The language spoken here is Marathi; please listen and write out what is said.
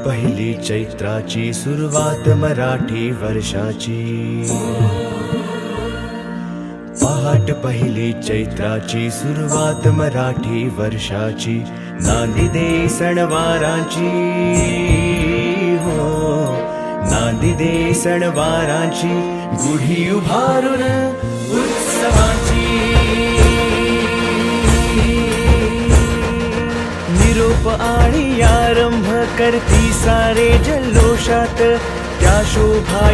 पहिली चैत्राची सुरुवात मराठी वर्षाची। पहाट पहिली चैत्राची सुरुवात मराठी वर्षाची। नांदी दे सणवाराची हो, नांदी दे सणवाराची, गुढी उभारून उत्सवाची। निरोप आणि आरंभ करती सारे जल्लोषात, त्या शोभा